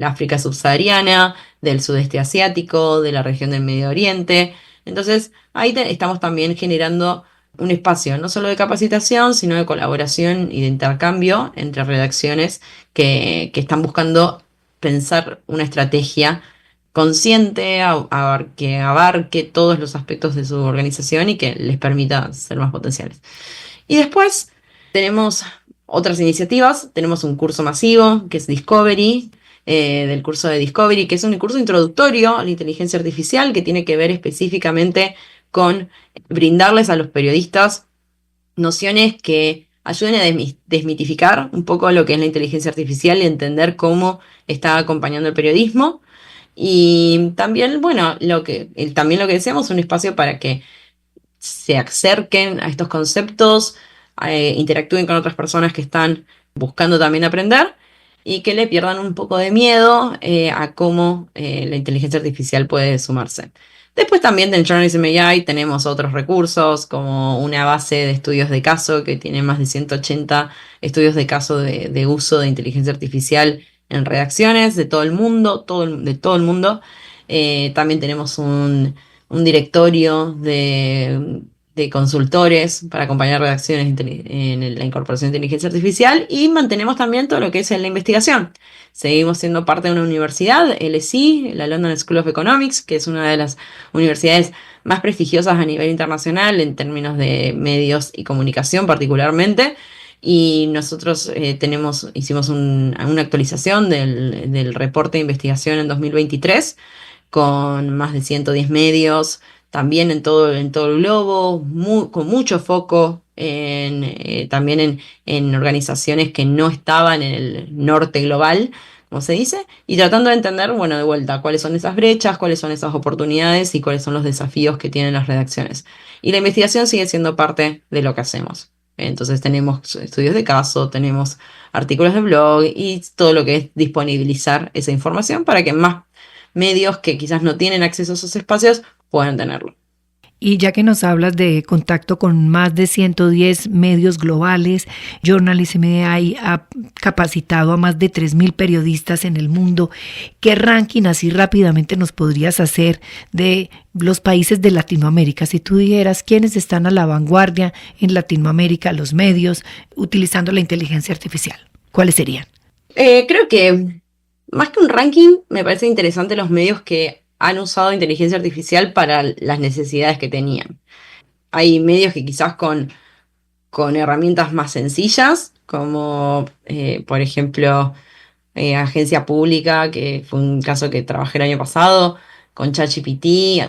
África subsahariana, del sudeste asiático, de la región del Medio Oriente. Entonces, ahí estamos también generando un espacio no solo de capacitación, sino de colaboración y de intercambio entre redacciones que están buscando pensar una estrategia consciente, que abarque todos los aspectos de su organización y que les permita ser más potenciales. Y después tenemos otras iniciativas, tenemos un curso masivo que es Discovery, del curso de Discovery, que es un curso introductorio a la inteligencia artificial que tiene que ver específicamente con brindarles a los periodistas nociones que ayuden a desmitificar un poco lo que es la inteligencia artificial y entender cómo está acompañando el periodismo. Y también, bueno, también lo que deseamos, un espacio para que se acerquen a estos conceptos, interactúen con otras personas que están buscando también aprender y que le pierdan un poco de miedo a cómo la inteligencia artificial puede sumarse. Después también del Journalism AI tenemos otros recursos como una base de estudios de caso que tiene más de 180 estudios de caso de uso de inteligencia artificial en redacciones de todo el mundo, de todo el mundo. También tenemos un directorio de consultores para acompañar redacciones en la incorporación de inteligencia artificial y mantenemos también todo lo que es en la investigación. Seguimos siendo parte de una universidad, LSE, la London School of Economics, que es una de las universidades más prestigiosas a nivel internacional en términos de medios y comunicación particularmente. Y nosotros hicimos una actualización del reporte de investigación en 2023 con más de 110 medios, también en todo el globo, con mucho foco también en organizaciones que no estaban en el norte global, como se dice, y tratando de entender, bueno, de vuelta, cuáles son esas brechas, cuáles son esas oportunidades y cuáles son los desafíos que tienen las redacciones. Y la investigación sigue siendo parte de lo que hacemos. Entonces tenemos estudios de caso, tenemos artículos de blog y todo lo que es disponibilizar esa información para que más medios que quizás no tienen acceso a esos espacios puedan tenerlo. Y ya que nos hablas de contacto con más de 110 medios globales, Journalism AI ha capacitado a más de 3.000 periodistas en el mundo. ¿Qué ranking así rápidamente nos podrías hacer de los países de Latinoamérica? Si tú dijeras quiénes están a la vanguardia en Latinoamérica, los medios, utilizando la inteligencia artificial, ¿cuáles serían? Creo que más que un ranking, me parece interesante los medios que han usado inteligencia artificial para las necesidades que tenían. Hay medios que quizás con con herramientas más sencillas, como por ejemplo agencia pública, que fue un caso que trabajé el año pasado, con ChatGPT,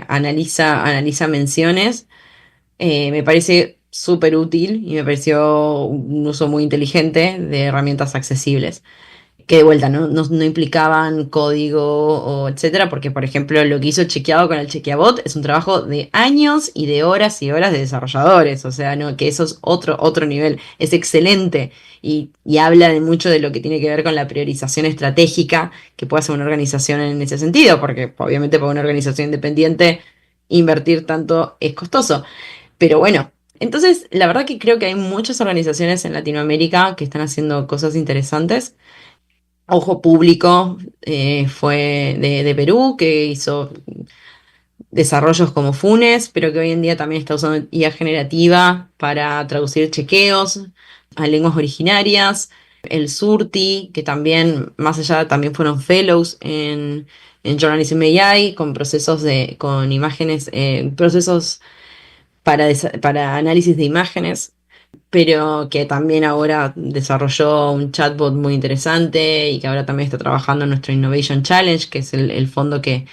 analiza menciones. Me parece súper útil y me pareció un uso muy inteligente de herramientas accesibles que de vuelta no implicaban código o etcétera, porque por ejemplo lo que hizo Chequeado con el Chequeabot es un trabajo de años y horas de desarrolladores, o sea, no, que eso es otro nivel, es excelente y habla de mucho de lo que tiene que ver con la priorización estratégica que puede hacer una organización en ese sentido, porque obviamente para una organización independiente invertir tanto es costoso, pero bueno. Entonces, la verdad que creo que hay muchas organizaciones en Latinoamérica que están haciendo cosas interesantes. Ojo Público fue de Perú, que hizo desarrollos como Funes, pero que hoy en día también está usando IA generativa para traducir chequeos a lenguas originarias. El Surti, que también, más allá, también fueron fellows en Journalism AI, con con imágenes, procesos para análisis de imágenes, pero que también ahora desarrolló un chatbot muy interesante y que ahora también está trabajando en nuestro Innovation Challenge, que es el fondo que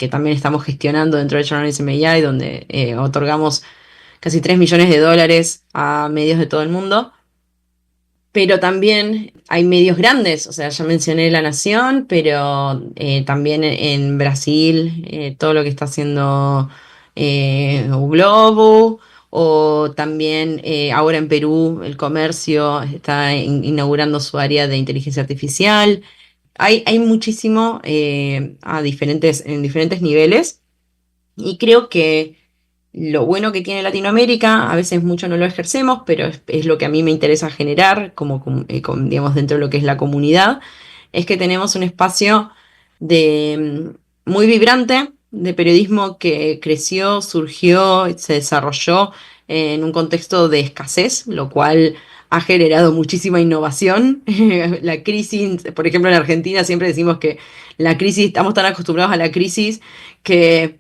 también estamos gestionando dentro de Journalism AI, donde otorgamos casi $3 millones a medios de todo el mundo. Pero también hay medios grandes, o sea, ya mencioné La Nación, pero también en Brasil, todo lo que está haciendo o Globo, o también ahora en Perú, el comercio está inaugurando su área de inteligencia artificial. Hay muchísimo en diferentes niveles, y creo que lo bueno que tiene Latinoamérica, a veces mucho no lo ejercemos, pero es lo que a mí me interesa generar, digamos, dentro de lo que es la comunidad, es que tenemos un espacio muy vibrante de periodismo que creció, surgió, se desarrolló en un contexto de escasez, lo cual ha generado muchísima innovación. La crisis, por ejemplo, en Argentina siempre decimos que la crisis, estamos tan acostumbrados a la crisis que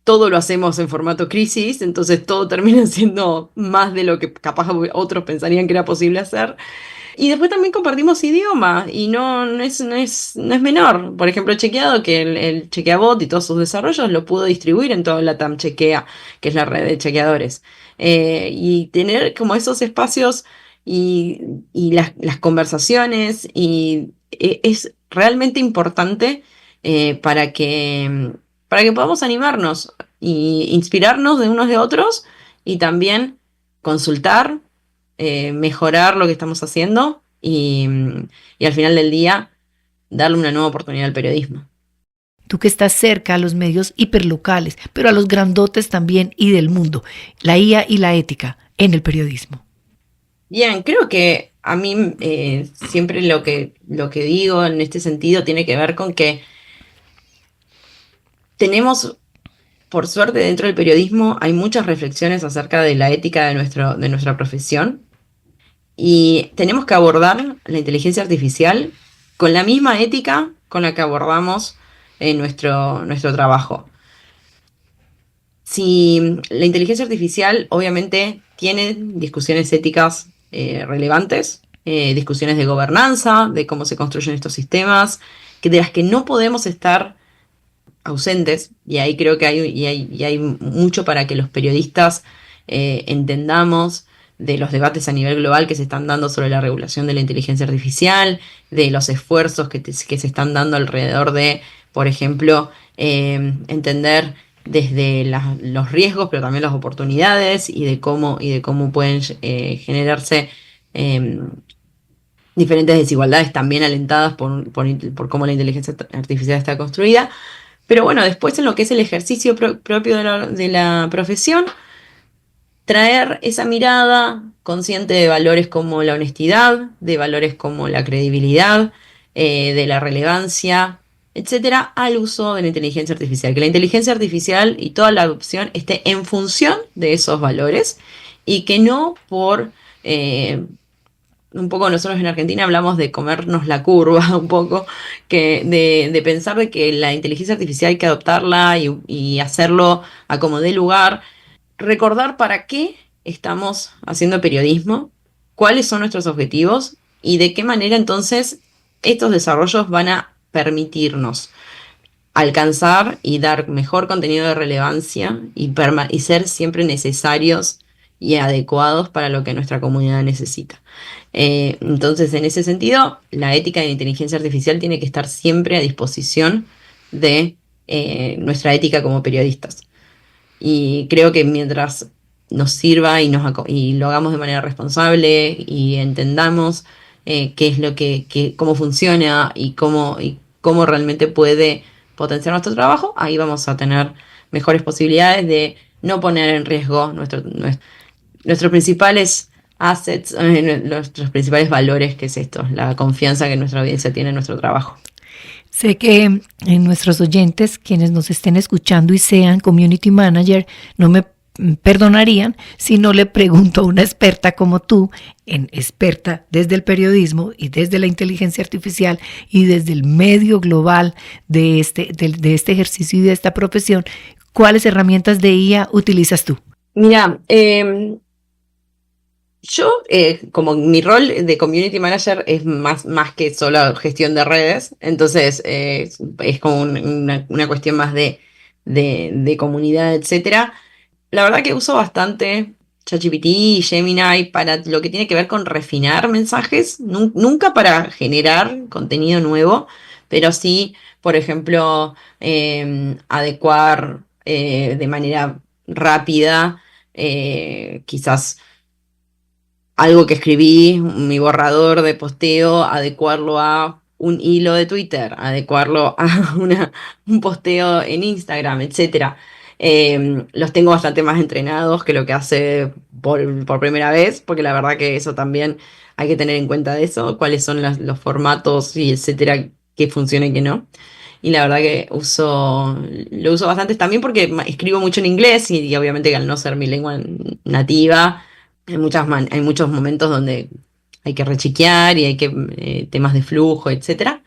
todo lo hacemos en formato crisis, entonces todo termina siendo más de lo que capaz otros pensarían que era posible hacer. Y después también compartimos idioma y no es menor. Por ejemplo, Chequeado, que el Chequeabot y todos sus desarrollos lo pudo distribuir en toda la TAM Chequea, que es la red de chequeadores. Y tener como esos espacios y, y las conversaciones es realmente importante para que podamos animarnos y inspirarnos de unos de otros y también consultar, mejorar lo que estamos haciendo y al final del día darle una nueva oportunidad al periodismo. Tú que estás cerca a los medios hiperlocales, pero a los grandotes también y del mundo, la IA y la ética en el periodismo. Bien, creo que a mí siempre lo que digo en este sentido tiene que ver con que tenemos, por suerte, dentro del periodismo hay muchas reflexiones acerca de la ética de nuestra profesión. Y tenemos que abordar la inteligencia artificial con la misma ética con la que abordamos nuestro trabajo. Si la inteligencia artificial obviamente tiene discusiones éticas relevantes, discusiones de gobernanza, de cómo se construyen estos sistemas, de las que no podemos estar ausentes, y ahí creo que hay mucho para que los periodistas entendamos de los debates a nivel global que se están dando sobre la regulación de la inteligencia artificial, de los esfuerzos que se están dando alrededor de, por ejemplo, entender desde los riesgos, pero también las oportunidades y de cómo pueden generarse diferentes desigualdades también alentadas por cómo la inteligencia artificial está construida. Pero bueno, después en lo que es el ejercicio propio de la profesión, traer esa mirada consciente de valores como la honestidad, de valores como la credibilidad, de la relevancia, etcétera, al uso de la inteligencia artificial. Que la inteligencia artificial y toda la adopción esté en función de esos valores y que no un poco nosotros en Argentina hablamos de comernos la curva, un poco, de pensar de que la inteligencia artificial hay que adoptarla y hacerlo a como dé lugar. Recordar para qué estamos haciendo periodismo, cuáles son nuestros objetivos y de qué manera entonces estos desarrollos van a permitirnos alcanzar y dar mejor contenido de relevancia y ser siempre necesarios y adecuados para lo que nuestra comunidad necesita. Entonces, en ese sentido, la ética de la inteligencia artificial tiene que estar siempre a disposición de nuestra ética como periodistas. Y creo que mientras nos sirva y lo hagamos de manera responsable y entendamos qué es cómo funciona y cómo realmente puede potenciar nuestro trabajo, ahí vamos a tener mejores posibilidades de no poner en riesgo nuestros principales assets, nuestros principales valores, que es esto, la confianza que nuestra audiencia tiene en nuestro trabajo. Sé que en nuestros oyentes, quienes nos estén escuchando y sean community manager, no me perdonarían si no le pregunto a una experta como tú, experta desde el periodismo y desde la inteligencia artificial y desde el medio global de este ejercicio y de esta profesión, ¿cuáles herramientas de IA utilizas tú? Mira, yo, como mi rol de community manager es más que solo gestión de redes, entonces es como una cuestión más de comunidad, etcétera. La verdad que uso bastante ChatGPT y Gemini para lo que tiene que ver con refinar mensajes, nunca para generar contenido nuevo, pero sí, por ejemplo, adecuar de manera rápida, quizás algo que escribí, mi borrador de posteo, adecuarlo a un hilo de Twitter, adecuarlo a un posteo en Instagram, etcétera. Los tengo bastante más entrenados que lo que hace por primera vez, porque la verdad que eso también hay que tener en cuenta de eso, cuáles son los formatos y etcétera que funcionan y que no. Y la verdad que lo uso bastante también porque escribo mucho en inglés y obviamente que al no ser mi lengua nativa, hay muchos momentos donde hay que rechequear y hay que temas de flujo, etcétera.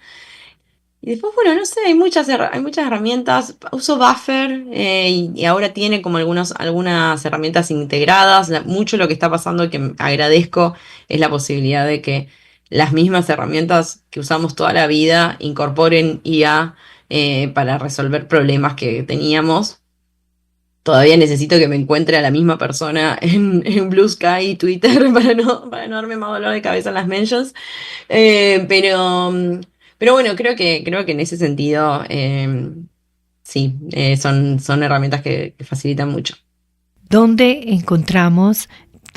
Y después, bueno, no sé, hay muchas herramientas. Uso Buffer y ahora tiene como algunas herramientas integradas. Mucho lo que está pasando que agradezco es la posibilidad de que las mismas herramientas que usamos toda la vida incorporen IA para resolver problemas que teníamos. Todavía necesito que me encuentre a la misma persona en Blue Sky y Twitter para no darme más dolor de cabeza en las mentions. Eh, pero, pero bueno, creo que en ese sentido, sí, son herramientas que facilitan mucho. ¿Dónde encontramos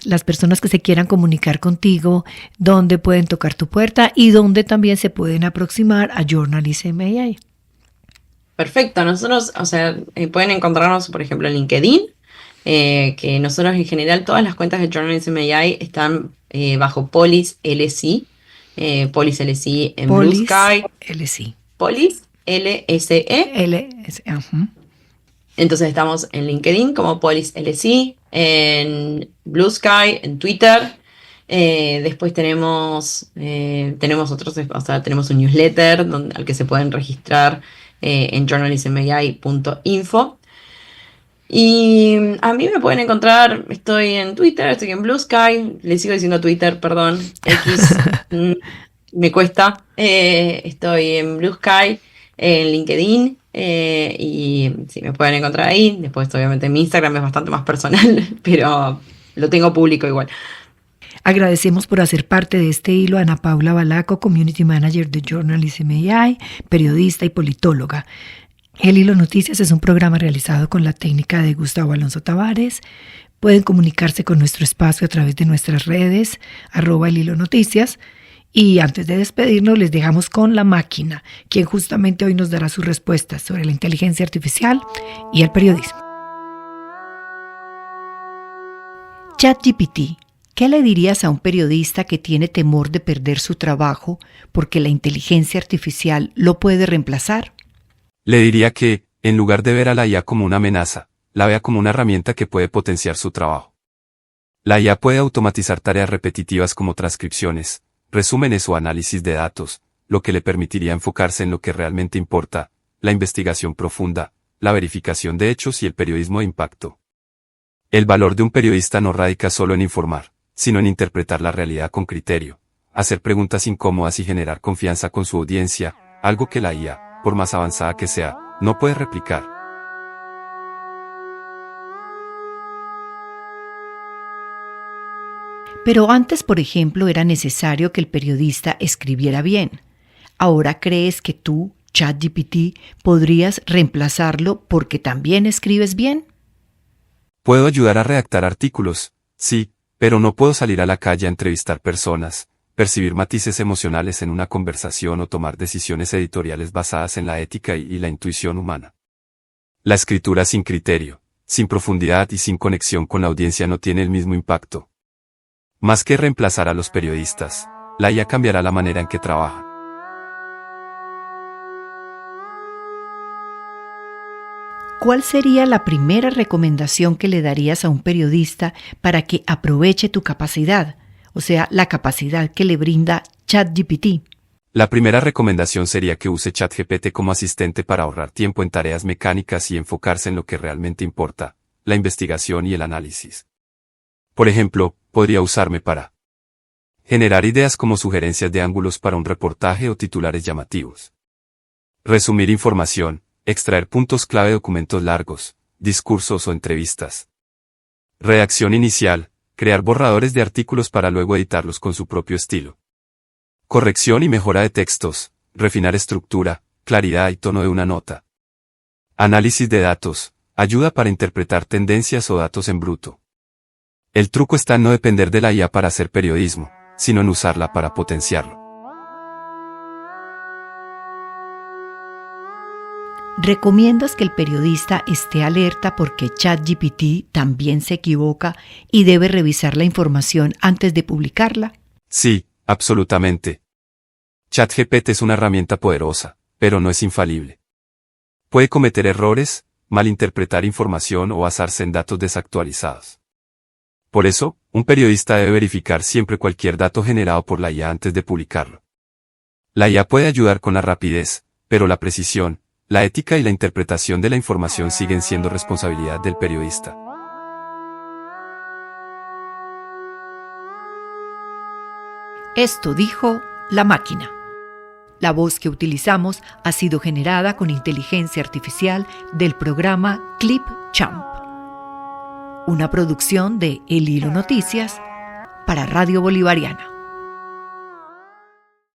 las personas que se quieran comunicar contigo? ¿Dónde pueden tocar tu puerta? ¿Y dónde también se pueden aproximar a Journalism AI? Perfecto, nosotros, o sea, pueden encontrarnos, por ejemplo, en LinkedIn, que nosotros en general todas las cuentas de Journalism AI están bajo Polis LSI, Polis LSI en Blue Sky. LSI. Polis LSE. Entonces estamos en LinkedIn como Polis LSI, en Blue Sky, en Twitter. Después tenemos otros, o sea, tenemos un newsletter al que se pueden registrar en journalismai.info. Y a mí me pueden encontrar, estoy en Twitter, estoy en Blue Sky, le sigo diciendo Twitter, perdón, X, me cuesta. Estoy en Blue Sky, en LinkedIn, y sí, me pueden encontrar ahí. Después, obviamente, mi Instagram es bastante más personal, pero lo tengo público igual. Agradecemos por hacer parte de este hilo a Ana Paula Balaco, Community Manager de Journalism AI, periodista y politóloga. El Hilo Noticias es un programa realizado con la técnica de Gustavo Alonso Tavares. Pueden comunicarse con nuestro espacio a través de nuestras redes, @El Hilo Noticias. Y antes de despedirnos, les dejamos con la máquina, quien justamente hoy nos dará sus respuestas sobre la inteligencia artificial y el periodismo. ChatGPT. ¿Qué le dirías a un periodista que tiene temor de perder su trabajo porque la inteligencia artificial lo puede reemplazar? Le diría que, en lugar de ver a la IA como una amenaza, la vea como una herramienta que puede potenciar su trabajo. La IA puede automatizar tareas repetitivas como transcripciones, resúmenes o análisis de datos, lo que le permitiría enfocarse en lo que realmente importa, la investigación profunda, la verificación de hechos y el periodismo de impacto. El valor de un periodista no radica solo en informar, sino en interpretar la realidad con criterio, hacer preguntas incómodas y generar confianza con su audiencia, algo que la IA, por más avanzada que sea, no puede replicar. Pero antes, por ejemplo, era necesario que el periodista escribiera bien. ¿Ahora crees que tú, ChatGPT, podrías reemplazarlo porque también escribes bien? Puedo ayudar a redactar artículos, sí, pero no puedo salir a la calle a entrevistar personas, percibir matices emocionales en una conversación o tomar decisiones editoriales basadas en la ética y la intuición humana. La escritura sin criterio, sin profundidad y sin conexión con la audiencia no tiene el mismo impacto. Más que reemplazar a los periodistas, la IA cambiará la manera en que trabajan. ¿Cuál sería la primera recomendación que le darías a un periodista para que aproveche tu capacidad? O sea, la capacidad que le brinda ChatGPT. La primera recomendación sería que use ChatGPT como asistente para ahorrar tiempo en tareas mecánicas y enfocarse en lo que realmente importa, la investigación y el análisis. Por ejemplo, podría usarme para generar ideas como sugerencias de ángulos para un reportaje o titulares llamativos. Resumir información, extraer puntos clave de documentos largos, discursos o entrevistas. Redacción inicial, crear borradores de artículos para luego editarlos con su propio estilo. Corrección y mejora de textos, refinar estructura, claridad y tono de una nota. Análisis de datos, ayuda para interpretar tendencias o datos en bruto. El truco está en no depender de la IA para hacer periodismo, sino en usarla para potenciarlo. ¿Recomiendas que el periodista esté alerta porque ChatGPT también se equivoca y debe revisar la información antes de publicarla? Sí, absolutamente. ChatGPT es una herramienta poderosa, pero no es infalible. Puede cometer errores, malinterpretar información o basarse en datos desactualizados. Por eso, un periodista debe verificar siempre cualquier dato generado por la IA antes de publicarlo. La IA puede ayudar con la rapidez, pero la precisión, la ética y la interpretación de la información siguen siendo responsabilidad del periodista. Esto dijo la máquina. La voz que utilizamos ha sido generada con inteligencia artificial del programa Clipchamp, una producción de El Hilo Noticias para Radio Bolivariana.